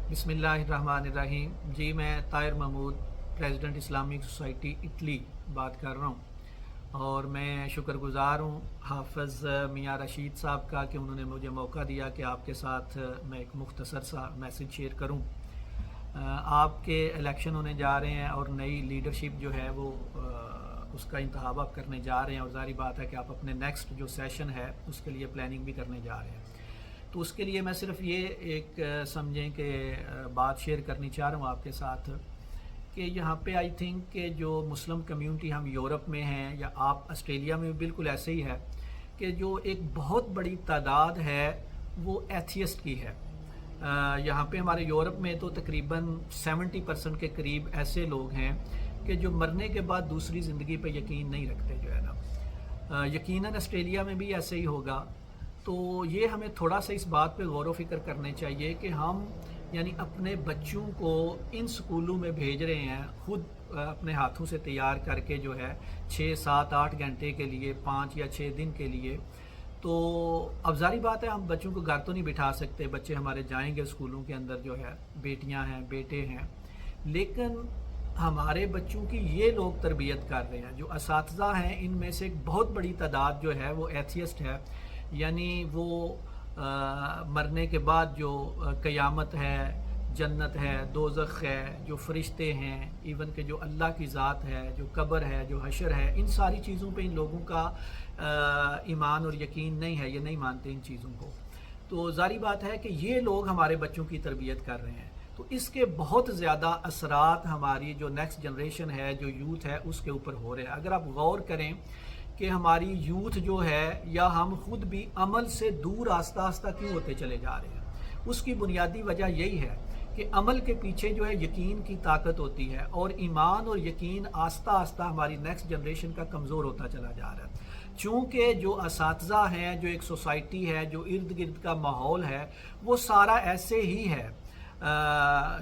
बिस्मिल्लाहिर्रहमानिर्रहीम। जी मैं Tahir Mahmood, president Islamic society Italy बात कर रहा हूँ। और मैं शुक्रगुज़ार हूँ हाफ़िज़ मियाँ रशीद साहब का कि उन्होंने मुझे मौका दिया कि आपके साथ मैं एक मुख्तसर सा मैसेज शेयर करूँ। आपके इलेक्शन होने जा रहे हैं और नई लीडरशिप जो है वो उसका इंतखाब आप करने जा रहे हैं, और ज़ाहिर बात है कि आप अपने नेक्स्ट जो सेशन है उसके लिए प्लानिंग भी करने जा रहे हैं। तो उसके लिए मैं सिर्फ ये एक समझें कि बात शेयर करनी चाह रहा हूँ आपके साथ कि यहाँ पे आई थिंक कि जो मुस्लिम कम्युनिटी हम यूरोप में हैं या आप ऑस्ट्रेलिया में भी बिल्कुल ऐसे ही है कि जो एक बहुत बड़ी तादाद है वो एथियस्ट की है। यहाँ पे हमारे यूरोप में तो तकरीबन 70% के करीब ऐसे लोग हैं कि जो मरने के बाद दूसरी ज़िंदगी पे यकीन नहीं रखते जो है ना। यकीनन ऑस्ट्रेलिया में भी ऐसे ही होगा। तो ये हमें थोड़ा सा इस बात पे गौर व फिक्र करने चाहिए कि हम यानी अपने बच्चों को इन स्कूलों में भेज रहे हैं खुद अपने हाथों से तैयार करके जो है 6, 7, 8 घंटे के लिए, 5 या 6 दिन के लिए। तो अब ज़ाहिर बात है हम बच्चों को घर तो नहीं बिठा सकते, बच्चे हमारे जाएंगे स्कूलों के अंदर जो है, बेटियां हैं, बेटे हैं, लेकिन हमारे बच्चों की ये लोग तरबियत कर रहे हैं। जो असातिज़ा हैं इनमें से एक बहुत बड़ी तादाद जो है वो एथियस्ट है, यानी वो मरने के बाद जो क़यामत है, जन्नत है, दोज़ख है, जो फ़रिश्ते हैं, इवन के जो अल्लाह की ज़ात है, जो कब्र है, जो हशर है, इन सारी चीज़ों पे इन लोगों का ईमान और यकीन नहीं है, ये नहीं मानते इन चीज़ों को। तो ज़ाहिर बात है कि ये लोग हमारे बच्चों की तरबियत कर रहे हैं, तो इसके बहुत ज़्यादा असरात हमारी जो नेक्स्ट जनरेशन है, जो यूथ है, उसके ऊपर हो रहे हैं। अगर आप गौर करें कि हमारी यूथ जो है या हम खुद भी अमल से दूर आस्ता आस्ता क्यों होते चले जा रहे हैं, उसकी बुनियादी वजह यही है कि अमल के पीछे जो है यकीन की ताकत होती है, और ईमान और यकीन आस्ता आस्ता हमारी नेक्स्ट जनरेशन का कमज़ोर होता चला जा रहा है। चूँकि जो असातिज़ा हैं, जो एक सोसाइटी है, जो इर्द गिर्द का माहौल है, वो सारा ऐसे ही है।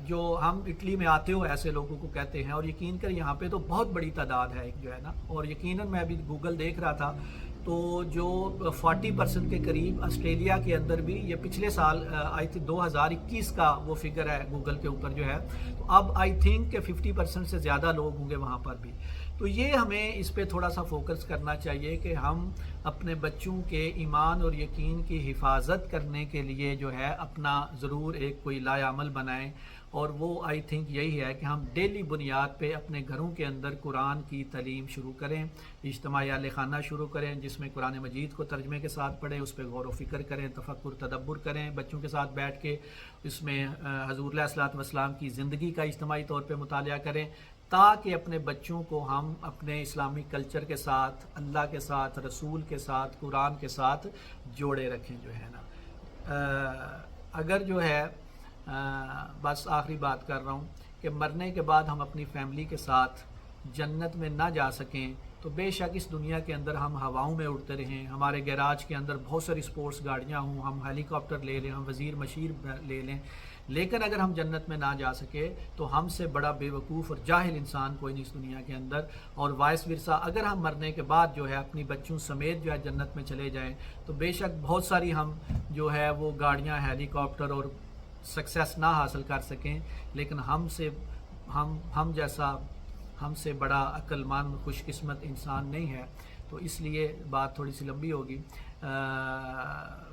जो हम इटली में आते हो ऐसे लोगों को कहते हैं, और यकीन कर यहाँ पे तो बहुत बड़ी तादाद है जो है ना। और यकीनन मैं अभी गूगल देख रहा था तो जो 40% के करीब ऑस्ट्रेलिया के अंदर भी, ये पिछले साल आई थिंक 2021 का वो फिगर है गूगल के ऊपर जो है, तो अब आई थिंक कि 50% से ज़्यादा लोग होंगे वहाँ पर भी। तो ये हमें इस पे थोड़ा सा फोकस करना चाहिए कि हम अपने बच्चों के ईमान और यकीन की हिफाजत करने के लिए जो है अपना ज़रूर एक कोई लायामल बनाएं। और वो आई थिंक यही है कि हम डेली बुनियाद पे अपने घरों के अंदर कुरान की तालीम शुरू करें, इज्तिमाई आले खाना शुरू करें जिसमें कुरान मजीद को तर्जमे के साथ पढ़ें, उस पर गौर व फिक्र करें, तफक्कुर तदब्बुर करें बच्चों के साथ बैठ के, इसमें हज़ूर अलैहिस्सलातु वस्सलाम की ज़िंदगी का इज्तिमाई तौर पर मुतालिया करें, ताकि अपने बच्चों को हम अपने इस्लामिक कल्चर के साथ, अल्लाह के साथ, रसूल के साथ, कुरान के साथ जोड़े रखें जो है ना। अगर जो है बस आखिरी बात कर रहा हूँ कि मरने के बाद हम अपनी फैमिली के साथ जन्नत में ना जा सकें तो बेशक इस दुनिया के अंदर हम हवाओं में उड़ते रहें, हमारे गैराज के अंदर बहुत सारी स्पोर्ट्स गाड़ियाँ हों, हम हेलीकॉप्टर ले लें, हम वज़ीर मशीर ले लें, लेकिन अगर हम जन्नत में ना जा सके तो हमसे बड़ा बेवकूफ़ और जाहिल इंसान कोई नहीं इस दुनिया के अंदर। और वाइस विरसा, अगर हम मरने के बाद जो है अपनी बच्चों समेत जो है जन्नत में चले जाएँ तो बेशक बहुत सारी हम जो है वो गाड़ियाँ, हेलीकॉप्टर और सक्सेस ना हासिल कर सकें, लेकिन हम जैसा हमसे बड़ा अक्लमंद खुशकिस्मत इंसान नहीं है। तो इसलिए बात थोड़ी सी लंबी होगी।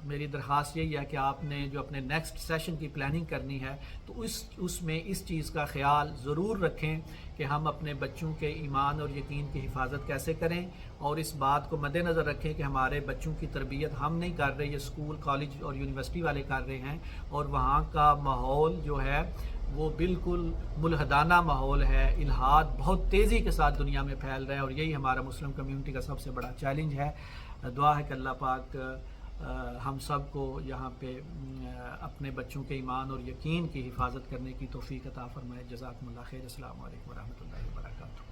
मेरी दरख्वास्त यही है कि आपने जो अपने नेक्स्ट सेशन की प्लानिंग करनी है तो उसमें इस चीज़ का ख्याल ज़रूर रखें कि हम अपने बच्चों के ईमान और यकीन की हिफाजत कैसे करें, और इस बात को मद्देनज़र रखें कि हमारे बच्चों की तरबियत हम नहीं कर रहे, ये स्कूल, कॉलेज और यूनिवर्सिटी वाले कर रहे हैं, और वहाँ का माहौल जो है वो बिल्कुल मुल्हदाना माहौल है। इल्हाद बहुत तेज़ी के साथ दुनिया में फैल रहा है, और यही हमारा मुस्लिम कम्युनिटी का सबसे बड़ा चैलेंज है। दुआ है कि अल्लाह पाक हम सब को यहाँ पे अपने बच्चों के ईमान और यकीन की हिफाजत करने की तौफीक अता फरमाए। जज़ाकुमुल्लाह खैर। अस्सलामु अलैकुम व रहमतुल्लाहि व बरकातुहू।